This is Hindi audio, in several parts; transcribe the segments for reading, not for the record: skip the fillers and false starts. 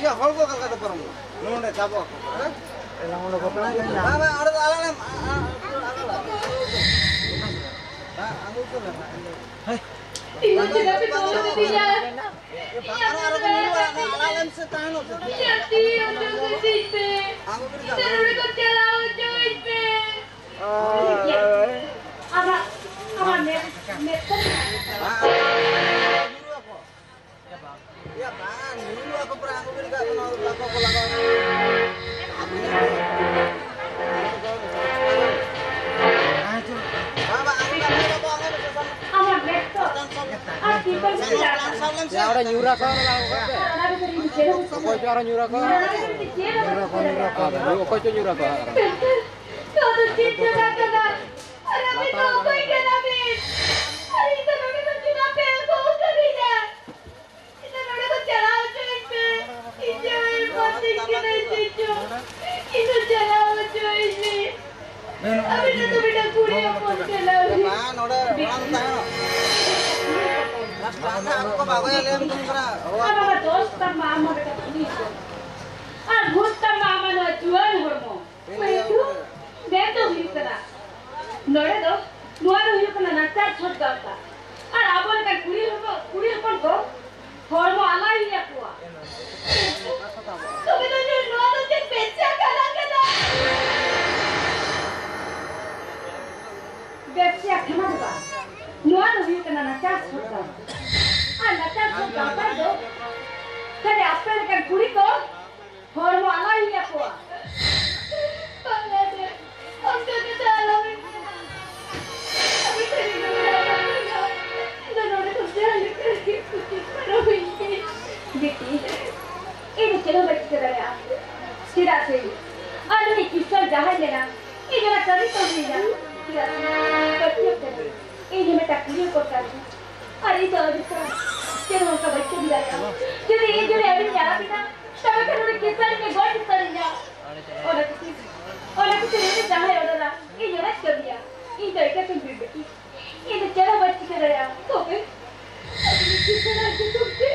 iya holgo kata perang nonde cabo elang udah kopna mama ada alam aku tuh hai Ibu tidak bisa dia. alam setano Iya dia udah sih. aku beri Terus kerja coy pe. Apa net ya kan dulu aku perang aku beri kak aku Ya orang nyurah kau orang nyurah kau. Kau itu nyurah kau. Kau tu cinta kata. Orang itu apa yang nabi? Hari itu nabi macam apa yang kau kerja? Itu nabi tu jalan cuy pe. Itu mati kena cucu. Itu jalan cuy pe. Abi tu tu benda kuri apa jalan? kan udah orang tahu aku bawa yang tuh kena Apa dosta mama dekat ni? Gusta mama na jual hormo. Itu beto hikana. Nore do, nuar hikana nakar chot gata. Abon kan kuri hopon ko hormo alai ya kuwa. Tumi to jo nuar je becha kala kala. Becha kama ba. Nuar hikana nakar chot gata. Nakar chot gata do. Kade apel kan kuri ko hormo alai ya kuwa. ini chelo bachche ke raya sira se ani kishal jahan lena ye jana kari to nahi na sira katiye kare ye je meta clear korta hu are to adisa chelo ka bachche di raya jodi ye jodi abhi jara pita tabe kare kishal ke god sarja ola kisi ne jahan odara ye jana kar diya ye to ek tum beti ye to chelo bachche ke raya to ke abhi kishal ke tumte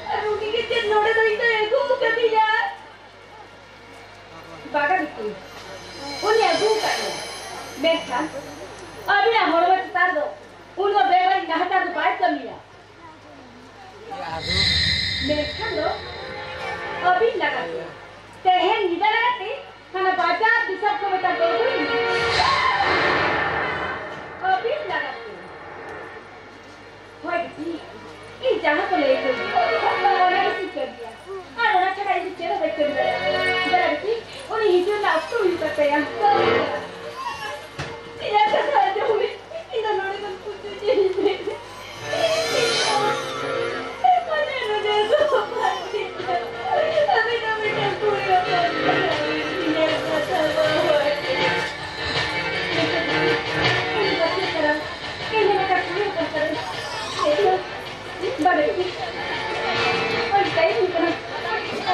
Rugi ke chen node to ito ego kati ya. Baga dikti. Uni ego kati. Mekha. Abhi na morwa tar do. Unko bebai nahata to baat kamiya. Mekha do. Abhi lagate. Tehen nida lagate. Kana bajar disab ko beta do do. Abhi lagate. Hoy dikti. ये जहाँ को ले गई, और ये किस कर दिया? और उन्हें चला इसे चलो बैठ कर दिया। जरा देखी, उन्हें हिजो ना अब तो ही करते हैं। ये कैसा है जो हुई? इधर नोने को कुछ नहीं है। मैंने नोने को बात की। अभी ना मैं पूरी होता है। ये कैसा हुआ है? ये बच्चे तरह, ये मैं तो पूरी होता है। Balik. Oh, kayak ini kan. Oh,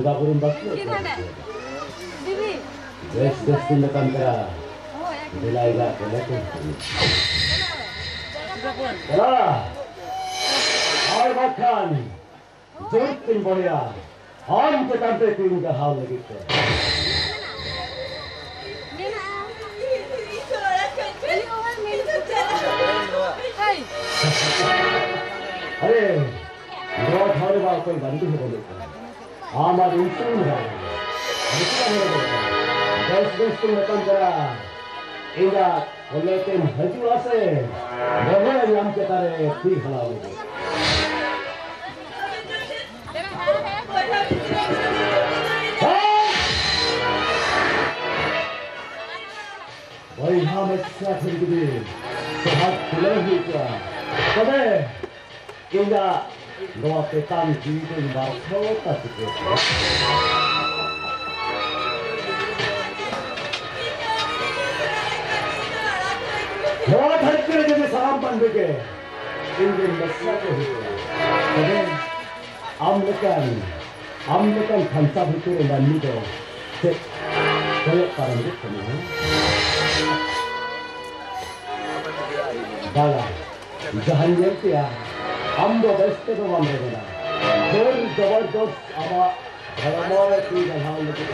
Angga kurun baklo. Des tindakan kera. Bilaiga kelatu. Kera. Hai makan. Jurtin bolia. Ham ketante tingga hal gitu. अरे रोड हर बार कोई बंदी हो गई हमारे इंसान है दस तुम नकल करा इंगा बोले कि हजूआ से बोले हम के तारे ठीक खड़ा हो गए भाई हम अच्छा फिर भी sehat lagi tu. Kau Inga doa petang jitu baru kota tu. Doa hati jadi salam pandai. Inga mesra tu. Kau amlekan khansa itu dan ni tu. Kalau parang itu mana? Bala, jahan yang tiada, amdo beste tu mana kena. Jor jabardast ama, bharamore tu jahan lagi.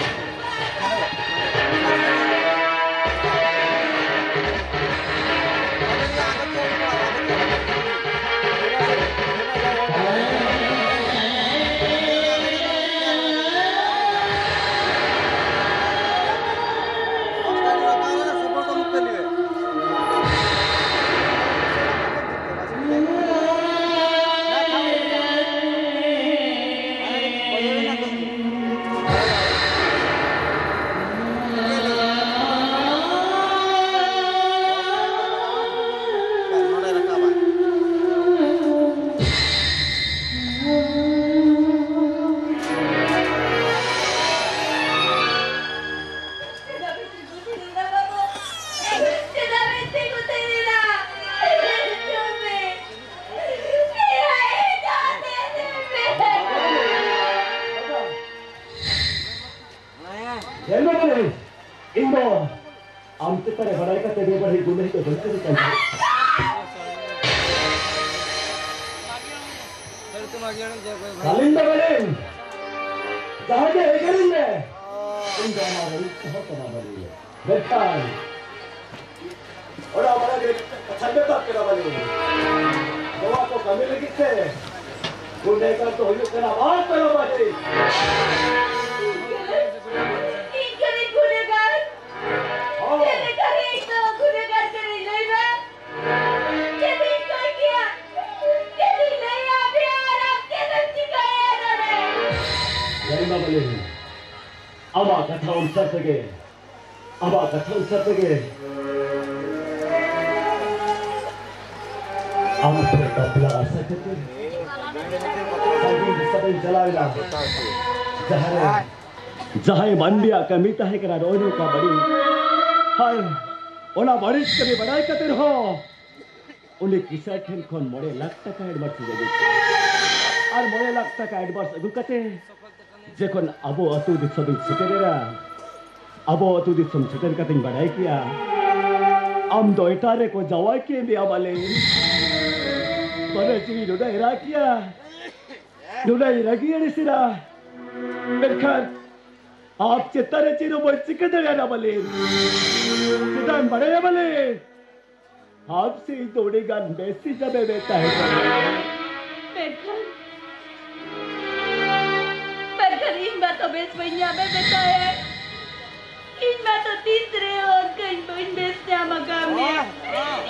Kalinda balen, jahaja ekerin deh. Indah mahu kau kena balik. Betul. Orang mana dia cakap tak kena balik. Doa tu kami lagi se. Gunakan tu hidup kena bawa kena balik. Ingkari gunakan. Jadi kari itu gunakan kari leba. Jadi kau kia. Jadi laya biar apa nanti kaya nade. Kalinda balen. Aba kata unsur sege. Aba kita belah asa kita. Sambil jalan lah. Jahai mandia kami tahe kena doa ka bari. Hai, ona baris kami badai kater ho. Unik kisah ten kon more lakh taka advance jadi. Ar more lakh taka advance agu kate. Jekon abo atu disabin sekerera. Abo atu disam seker kating badai kiya. Am do itare ko jawai ke dia bale. Bade chiri doda irakiya. Doda irakiya ni sira. Berkan आप चित्तारे चीरो बच्ची के दे ना बले चित्तान बड़े ना बले आपसे थोड़ी गान बेसी जबे बेटा है Berkan इन बात तो बेस बनिया में बेटा है इन बात तो तीसरे और कहीं तो इन बेस क्या मकाम में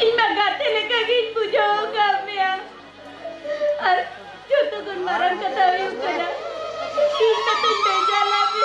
इन मगाते लेकर इन बुझाओ काम में और जो तो कुछ मरण कथा हुई उसका इन में तुम बेचारा भी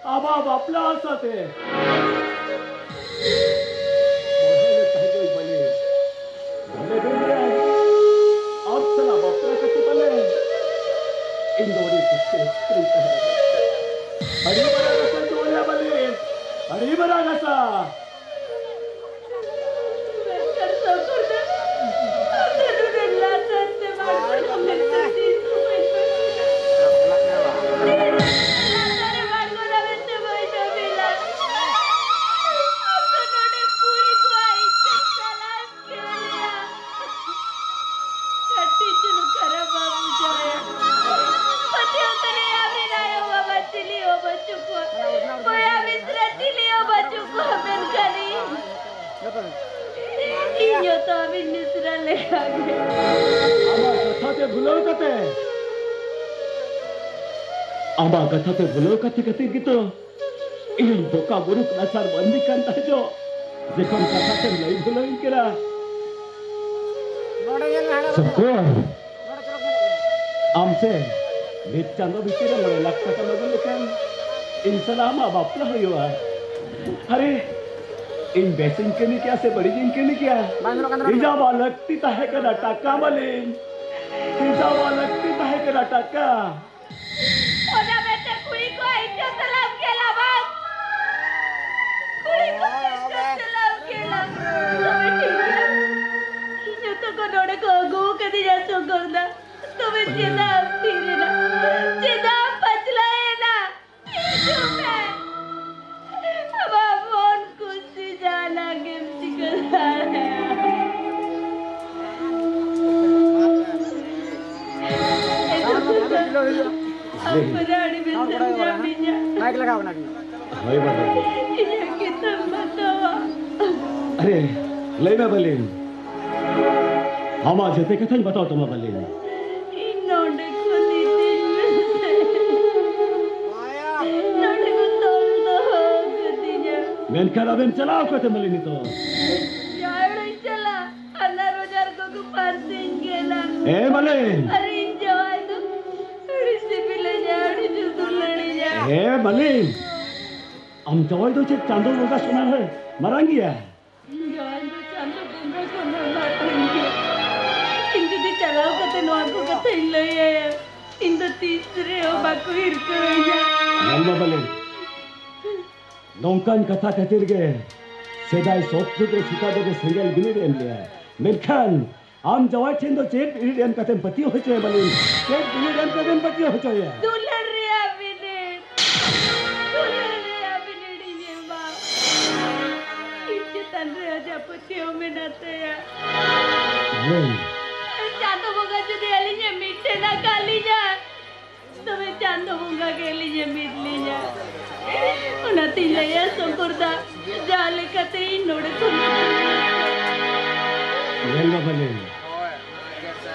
Abah bapla asate. Hari beragasa tuanya balik. Hari beragasa. Ama kata te bulau kata gitu. Ini boka buruk dasar bandikan tajo. Jekon kata te lai bulauin kira. Syukur. Amse Chando bicara mulai laksa kalau kan insalama bapla हुआ अरे इन बेसिन के लिए क्या से बड़ी जिन के लिए क्या हिजाबा लगती है कदा टाका मलिन हिजाबा लगती है कदा टाका ओना बेटे कुड़ी को इज्जत सलाम केला बाप कुड़ी को इज्जत सलाम केला तुम्हें ठीक है ये तो कोनोड़े को गो कदी जासो करदा तुम्हें सीधा फिरे ना सीधा पचला है ना ये है अब फोन कुछ जाना गेम सिखा है अपराधी में समझा बिना माइक लगाओ ना वही बात ये कितना बतावा अरे ले मैं बलिन हम आज जते कथा ही बताओ तुम बलिन नोडे को दीजिए नोडे को तोड़ दो कदी जा मैं कल अब चलाओ कते बलिन तो यार चला अन्ना रोजार को पार्सिंग गेला ए बलिन अरे जवाई तो रिसिपी ले जा जो दुलड़ी जा ए बलिन हम जवाई तो चांदो मुका सुना है मरांगी है जवाई तो चांदो मुका सुना मरांगी इंदु दी चलाओ कते नोर को कते ले है इंदु तीसरे हो बाको हिरको जा नल्ला बलिन नौकान कथा खातिर गे सेदाई सोपसुद रे सीता दे सिंगल बिनी एम लिया मेरखान आम जवाई ठेन तो चेट बिनी एम कते पति हो चोय बलिन चेट बिनी एम कते पति हो चोय दुलड़ रे अबिने ये मां इज्जत रे आजा पतियों में नाते या चांदो बोगा जो देली जे मीठे ना काली जा तुम्हें चांदो बोगा के लिए मीठ ली जा उन्नति ले या संकुरदा जाले कते नोड़े तुम नल्ला बलिन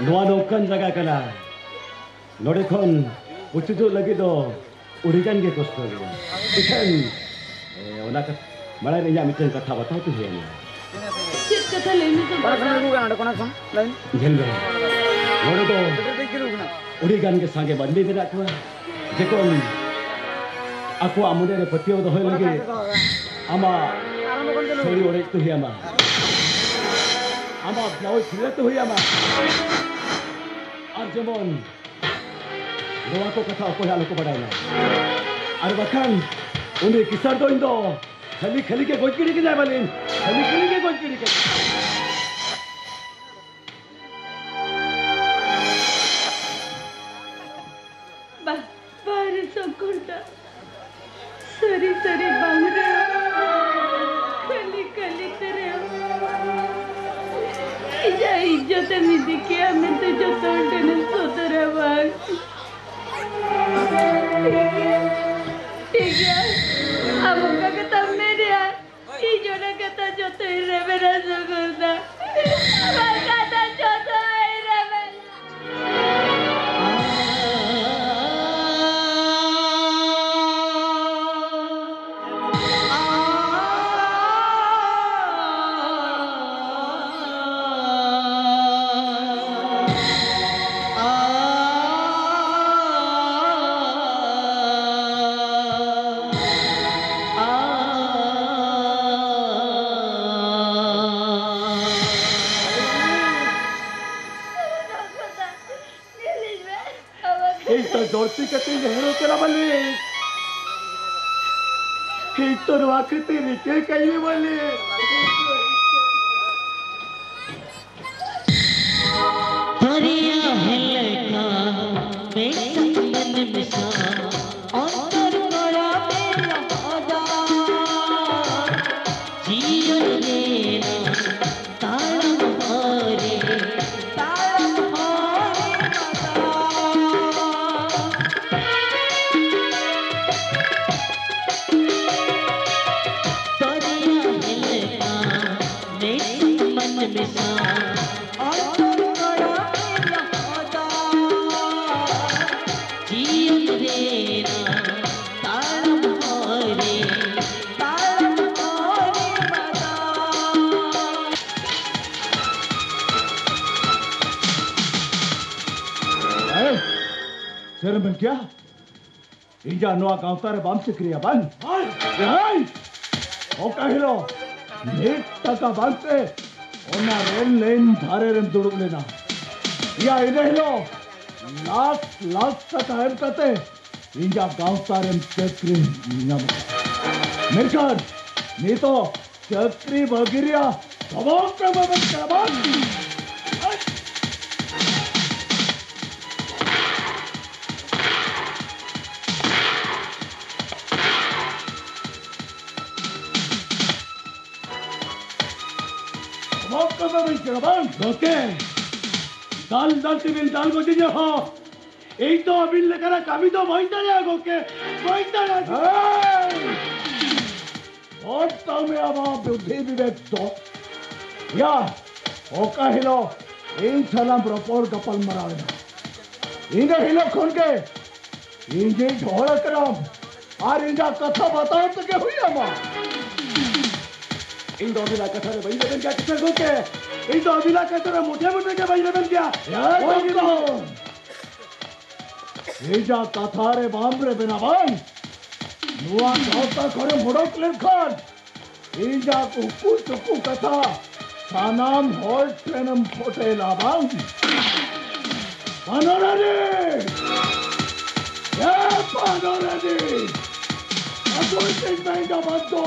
नोआ नौकान जगह कना नोड़े खन उच्चो लगी दो उड़ीगन के कष्ट हो इखन ओना का बड़ा रे या मिटन कथा बताओ तो है किस कथा लेने तो बड़ा रुगा कोना सम लाइन झेल गए नोड़े तो उड़ीगन के संगे बंदी में रखवा जेकोन aku amude re patio do hoy lagi ama sori ore tu hi ama naoi khile tu hi ama ar jemon noa ko katha okoy alo ko badai na ar bakhan undi kisar do indo khali ke gojkiri ke jay balin khali ke gojkiri ke बाहर संकुरदा सरी बांगरे कली तेरे इजा इज्जत मिदी के हमें तो जो तोड़ने सोतरा बाग ठीक है अब उनका कथा मेरे इजो ना कथा जो तो इरे मेरा संकुरदा अब कथा जो तो इरे मेरा dorti kati jehro kera bali. Hito wakati rike kayi bali. Hariya helka besan misa antar mara mera ada jiyan lena taram hare Sir bang kya? Inja noa kauntar bam se kriya ban. Hai! O kahilo. Net taka bante. Ona ren len dhare ren duduk lena. Ya ine hilo. Last taka her kate. Inja kauntar ren chakri nyam. Merkar. Nito chakri bagiriya. Sabak pe babat kaban. Okay दाल दाल टिफिन दाल को दीजिए हो एक तो अभी लेकर कभी तो वहीं चले आगो के वहीं चले और तो मैं अब आप बुद्धि विवेक तो या ओका हिलो इन छलाम प्रपोर कपल मरावे इन्हें हिलो खोल के इन्हें ढोला कराम और इनका कथा बताओ तो क्या हुई अम्मा इन दो बिला कथा रे भाई लेकिन क्या किसने को के इन दो बिला कथा रे मोटे के भाई लेकिन क्या यार ये जा कथा रे बाम रे बिना भाई नुआ गाता करे मोड़क ले खान इन जा कुकु कथा सानाम हॉल ट्रेनम फोटे लाबां पानोरानी ये पानोरानी अगोई सिंह महंगा बंदो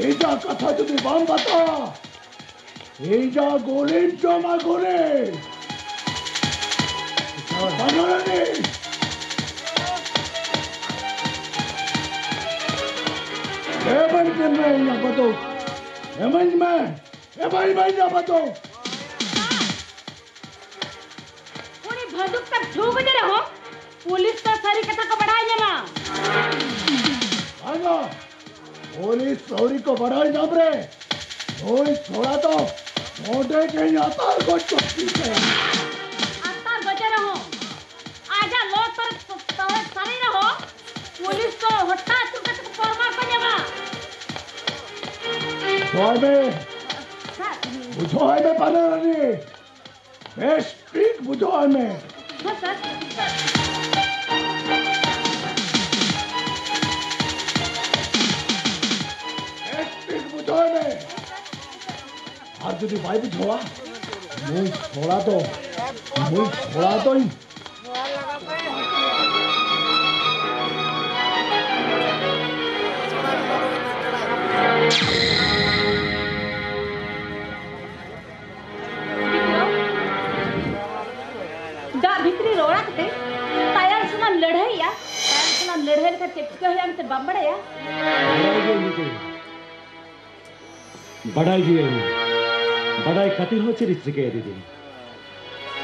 एजा कथा तुझे बाम बता एजा गोले जोमा गोले बनोरानी एमन के मैं ना बतो एमन में ए भाई ना बतो पूरी भदुक तक ठूक दे रहो पुलिस तो सारी कथा को बढ़ाई ना आना पुलिस सौरी को बढ़ाई जब रे कोई थोड़ा तो छोटे के यातार को चुपी से आता बचे रहो आजा लो तर सारी रहो पुलिस तो हट्टा चुके तो फॉर्मर को देवा बुझो है में बनोरानी बेस्ट स्पीक बुझो है में हां सर आज जो भाई भी छोड़ा मुझे छोड़ा तो ही दा भित्री रोड़ा कते तयार सुना लड़ाई या तयार सुना लड़ाई का चेक है हम से बम्बड़ा या बढ़ाई जी बढ़ाई खातिर हो चिरित के दीदी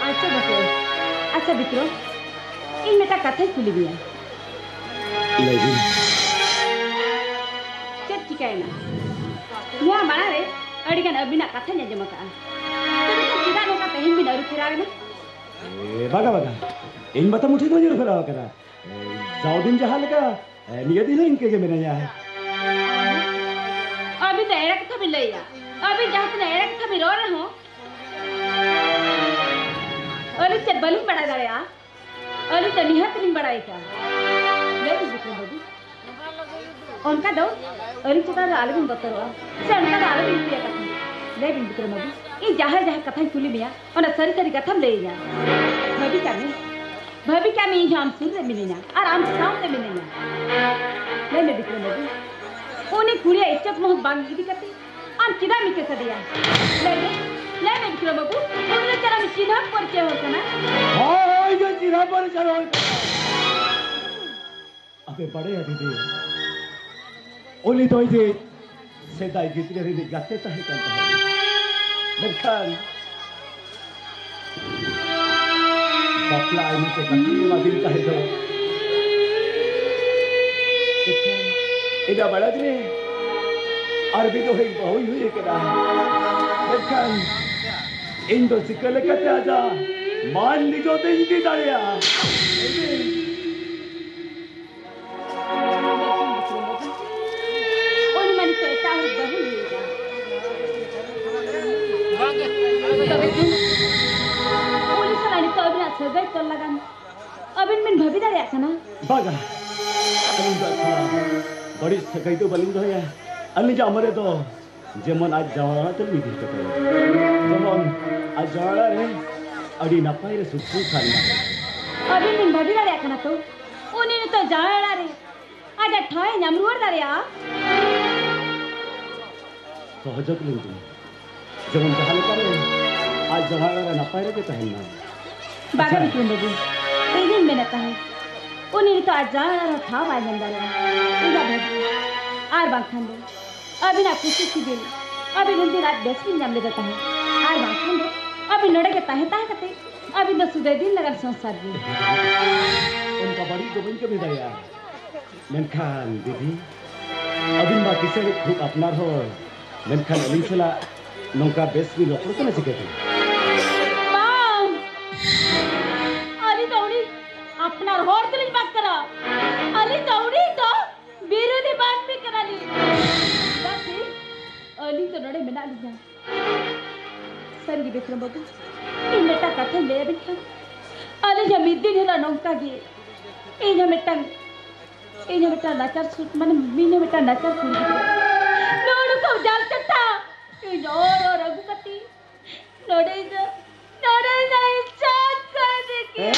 अच्छा बित्रो इन मेटा कथा खुली गया लेकिन चेक चिकायना नुआ माना रे अडिगन अबिना कथा ने जमका तो चिदा नो का तहिन बिना रुखरा ना ए बागा इन बता मुझे तो जरूर करा करा जाओ दिन जहां लगा नियति है इनके के मेरे यहाँ अभी तो एड़ा कथा भी लइया अभी जहां से एड़ा कथा भी रो रहे हो अरे चल बलिंग बड़ा गया अरे तो निहत नहीं बढ़ाई क्या ले बिक्रो बाबू उनका दो अरे चुका आलू बतरवा से उनका आलू पिया कथा ले बिक्रो बाबू इन जहां जहां कथा खुली बिया और सारी सारी कथा ले जा नबी करने भाभी क्या मैं यहाँ सुन रहे मिलेना और आम सामने मिलेना ले ले बिक्रम बाबू उन्हें कुड़िया इज्जत मोहब्बत बांगी दी करती आम किधर मिके सदिया ले बिक्रम बाबू उन्हें तेरा मिशीना परिचय होता ना हाँ ये चिरा पर चलो अबे बड़े दीदी ओली तो इसे सेदाई जितने री जाते तो है करता है मेरे बपला ini ke kaki makin kah itu. Ida bala ni, Arbi tu hai bahu hui ke dah. Dekan, Indo sikal kata aja, मान ली जो तो इनकी दारिया. ओनी मनी तो ऐसा हो बाहु लेगा. सगळे तो लगान अबिन मिन भाभी दारे आसा ना बागा अबिन तो अच्छा बड़ी सगाई तो बलिंग तो है अन्य जो हमारे तो जेमन आज जावाना तो भी दिक्कत है जेमन आज जावाना रे अड़ी नपाई रे सुसु खाना अबिन मिन भाभी दारे आसा ना तो ओनी तो जावाना रे आज ठाए नमरुवर दारे आ तो हजत लिंग जेमन जहां करे आज जावाना रे नपाई रे के पहनना बागा बिक्रम बाबू तेजी में नता है उन्हें तो आज जाना रहा था वाजंदा लगा इधर भाभी आर बांखन दो अभी ना कुछ सी दिल अभी गंदी रात बेस में जम ले जाता है आर बांखन दो अभी लड़े के ताहे करते अभी तो सुधे दिन लगा संसार जी उनका बड़ी गोविंद के भी दया मेनखान दीदी अभी बाकी से खूब अपना हो मेनखान अली चला नौका बेस भी लोग को ना सिखाते अपना होड़ तो नहीं बात करा अली दौड़ी तो विरोधी बात भी करा ली बस अली तो नड़े मिला ली जा संगी बिक्रम बाबू इन बेटा कथा ले बिठा अली जमीदी ने नौका गे इन बेटा नाचार सुट मन मीने बेटा नाचार कुड़ी नोड़ को जाल चट्टा इन और रघुपति नोड़े नहीं चाक कर के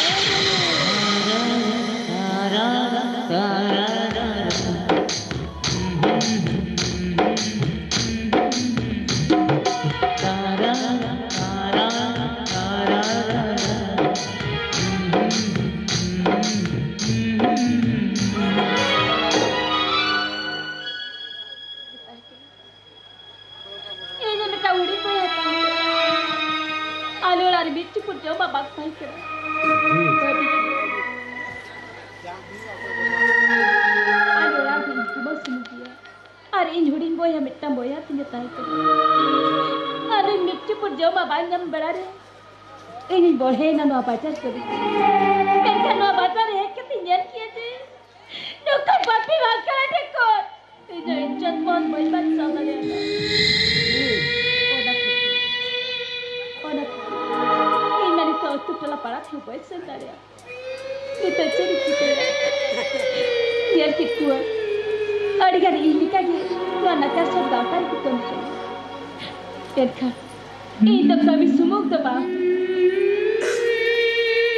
बाबा सही कर अरे इन हुडिंग बोया मिट्टा बोया तिने ताई कर अरे मिट्टी पर जो बाबा नम बड़ा रे इन बोहे ना नो बाजार करी कैसे नो बाजार है कि तिनेर किए थे नो का बापी वाका रे को इन इज्जत मन बोल बात चल रे तो टुटला पड़ा थी ऊपर से दारिया ये तो चली थी यार कितुआ अड़िगर इलिका के तो नकार सब गांव की कम से देखा ये तो कभी सुमुख दबा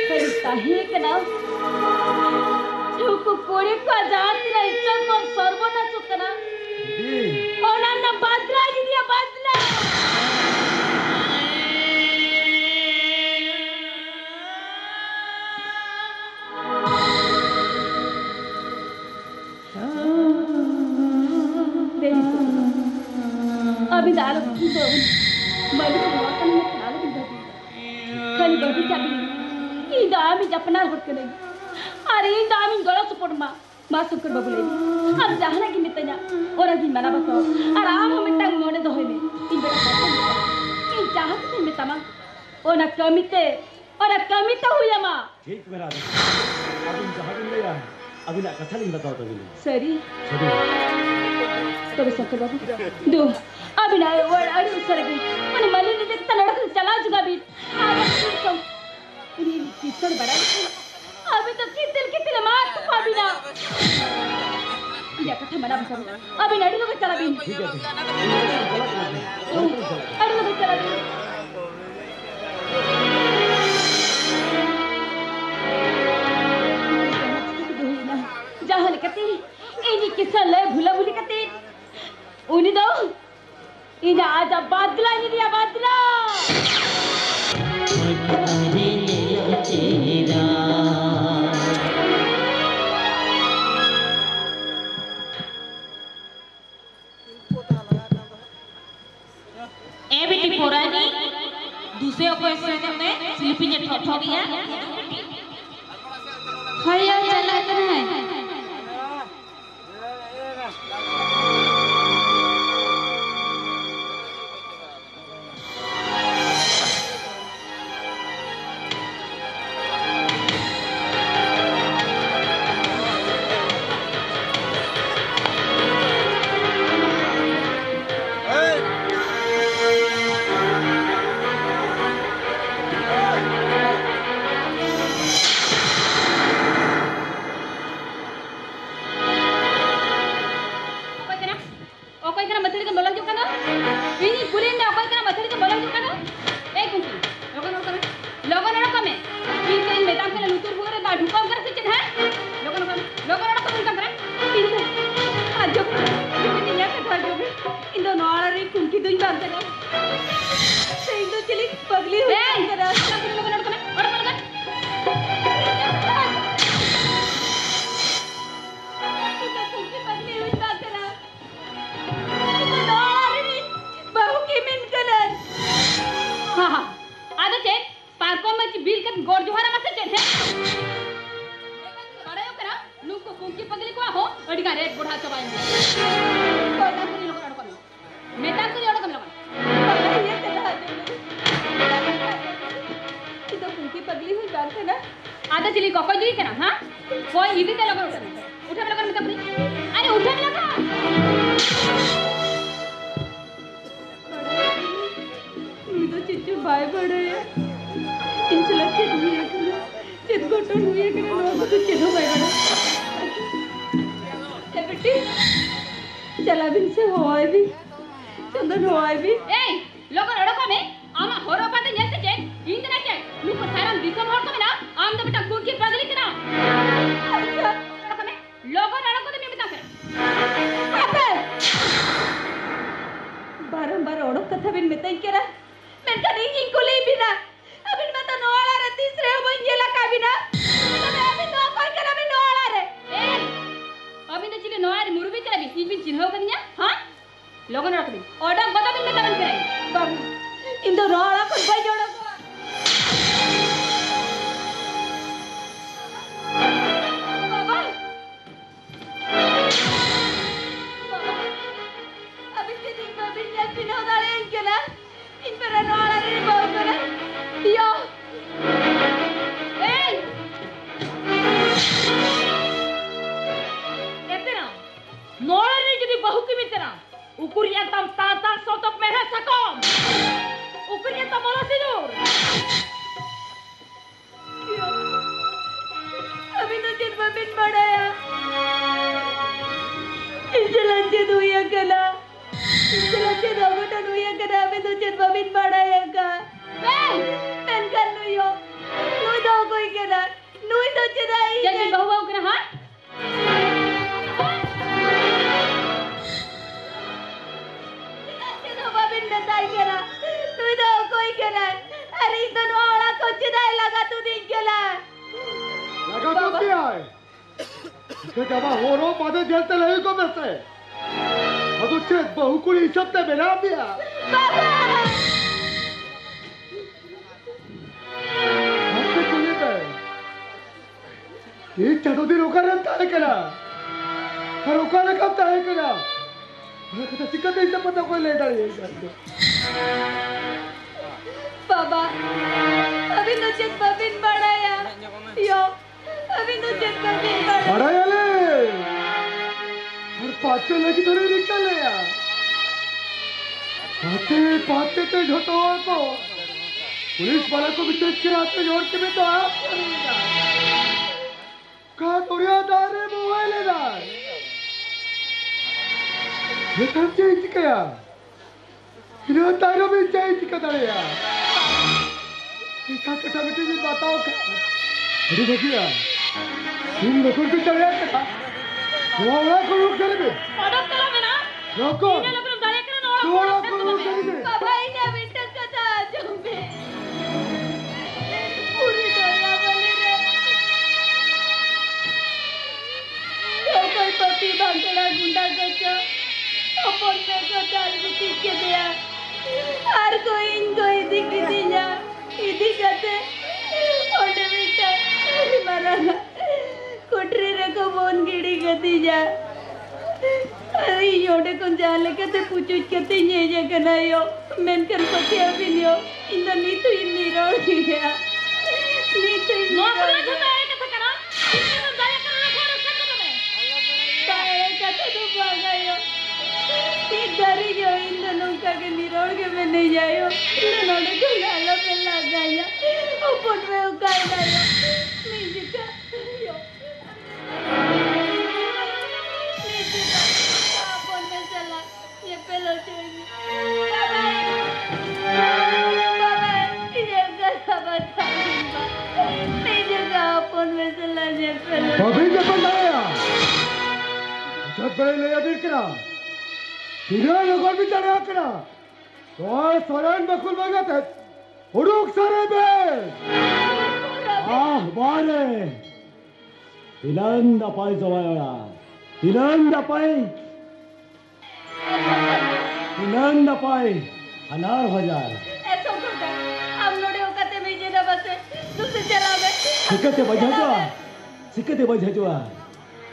फरिश्ता है के नाम ठुकु कोड़े को आजाद तेरा इज्जत और सर्वना सुतना और ना बादला की दिया बादला अभी दाल की तो बड़ी वाकन में दाल की भाभी खाली बड़ी क्या भी ये दामी जपना हट के नहीं अरे ये दामी गला सपोर्ट मां शुक्र बाबू ले हम चाहना कि मितना और अभी मना बताओ आराम हम मिटा मोने दो है में इन बेटा इन चाहत नहीं मिता मां और ना कमिते हुई मां ठीक मेरा अभी जहां दिन ले अभी ना कथा नहीं बताओ तभी सरी तो शुक्र बाबू दो अभी ना वो अड़ी उसरगी मैंने मली ने देखता लड़का चला जुगा भी तो ये किसर बड़ा अभी तो कितने मार तो अभी ना ये कथा मना करो अभी नड़ी लोग चला भी ठीक है अड़ी लोग चला भी kati ini kisah le bula buli kati uni do ini aja badla ini dia badla बेटी पुरानी दूसरे को ऐसे में स्लिपी ने ठोठोरिया हया चला कर है orang kurung kali ni. Odok kalau mana? Rokok. Ini lo belum dari kerana orang Orang kurang kurung kali ni. बाबा इन्हें बेटा कथा जम्बे पूरी दुनिया वाले रे कोई कोई पति बांकड़ा गुंडा कच्चा अपन में कथा बुती के दिया हर कोई इनको इधी की दिया इधी कथे ओने बेटा मरा कोठरी रे को बोन गिड़ी के दिया अरे योड़े कौन जाने कहते पूछो कहते ये जगह ना यो मैंने कर पति अभी नहीं हो इंदा नहीं तो इन नहीं रहो गया नहीं तो इन No, नहीं pero रहो yo te he que sacar. Ini lo dari kerana orang kurang satu tu. पाए कहते तो भागा यो इधर ही जो इन दोनों का के नहीं रहो के मैं नहीं जायो इन दोनों को लाला पे लगा या ऊपर में उकाई ना यो नहीं दिखा यो नहीं दिखा अपन में चला ये पहले चाहिए बाबा ये कैसा बता नहीं जगह अपन में चला ये पहले Tapi jangan daya. Jat beri leya dirkena. Tidak lokal bicara kena. Soal soalan bakul banget. Uruk sare be. Ah, boleh. Hilang dapai jawara. Hilang dapai. Hilang dapai. Anar hajar. ऐसा करता हम लोग औकाते में ये ना बसे दूसरे चला गए सिकते बजा जुआ.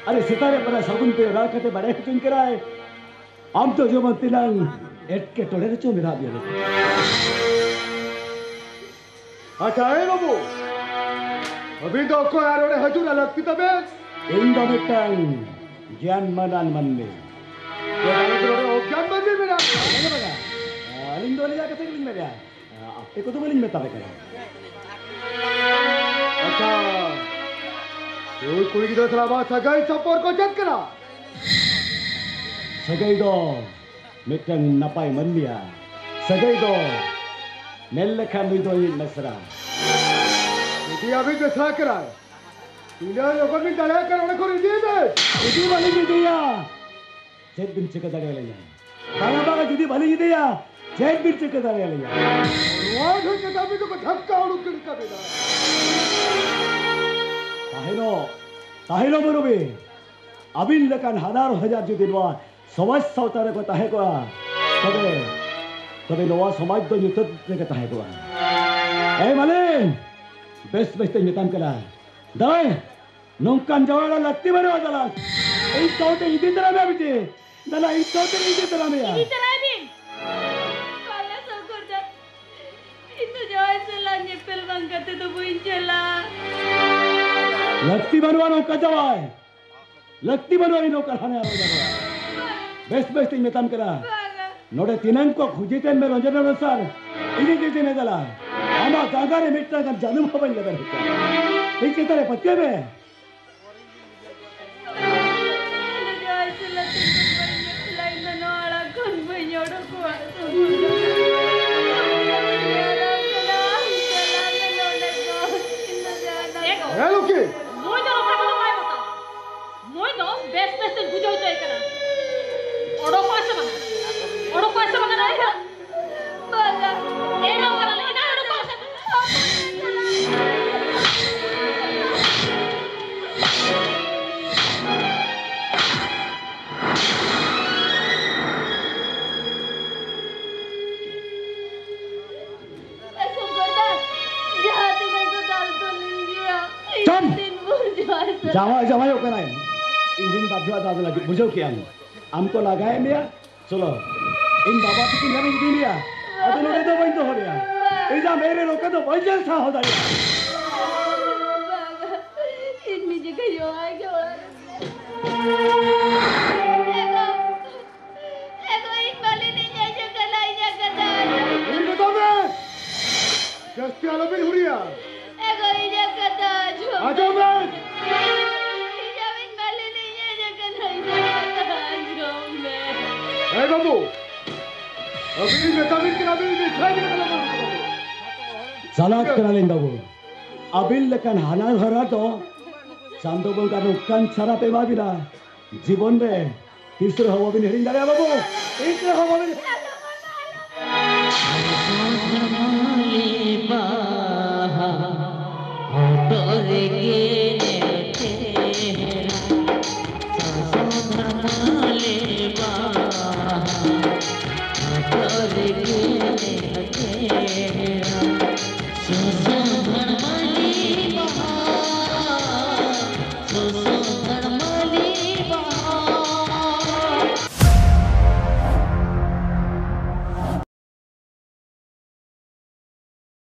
अरे सितारे परा सगुन पे राखते बड़े चुन कराए. हम तो जो मंतिलांग एट के टोले चो मिला दिया. Acha hai babu. Abhi to ko yaar ore hajura lagti tabe. Indo mitang ज्ञान मदान मन में. Ko ore ogyan mandir mein na. Ano ba? Indo ले जाके फिर में गया. आपके को तो मिलिंग में तबे करा. Acha. Koi koi ki तरह बात सगाई सपोर को जत करा. Sagai do mitang napai mandia. Sagai do mellekan do yin mesra. Jadi abhi besra kara. Tidak lokal min daya kara ore kori diye be. Jadi balik dia. Cek bin cek ada lagi. Kalau baga jadi balik dia. Cek bin cek ada lagi. Wah ho ke tabi to ko dhakka uruk kiri ka beda. Tahilo बरोबे अबिन लेकान हजार हजार जुदी नवा समाज सावतारे को ताहे को तबे नवा समाज दो युतत लेके ताहे को ए मालिन बेस्ट बेस्ट मिताम कला दाय नोंकान जवाला लगती बने वाला ए तोटे इदी तरह में बिटे दला ई तोटे इदी तरह में Ini terang ni. काला सब करता इतना जवान चला ये पेल बंगते तो बुइन चला लगती बनवा नौका जवाय लगती बनवा नौका खाने आ रहा बेस्ट बेस्ट मिताम कला भागा नोडे तिनंग को खुजीते में रंजन अनुसार इन्हीं चीजें ने दला आमा कांगारे मिट्टा का जानू भवन लगा रहता ठीक है तेरे पत्ते में इतना जवान चला तो बुइन चला इतना नवाला कौन बुइन जोड़ो को Eh loki. Moi do orang kalau mai bata. Moi do best best bujau tu ikan. Odok kuasa mana? Odok kuasa mana ada? भागा Eh nak orang lain ada odok kuasa. ऐसा करता जहाँ तुम्हें तो डाल तो नहीं गया चल। दिन भर जवान चला जावा जावा यो कराए इंजन बाबा दादा लगी बुझो क्या हमको लगाए मिया चलो इन बाबा की नवीन दी लिया अदे लोग तो बंद हो गया इजा मेरे लोग तो बंजल सा हो गया भागा इतनी जगह यो आए क्या एको इन वाले नहीं जाए जगह लाई जगह दादा Ini tabe. Just ala bin huria. एको इन जगह दादा Ajo ben. इन वाले नहीं जाए जगह लाई जगह दादा Eh babu. Abhi betamin kena abhi dikhai kena kalau. salat kenalin babu abil lekan hanar hara to Sando bongkar nukan cara pema bila जीवन में तीसरे हवा भी नहीं दाड़े बाबू तीसरे हवा भी नहीं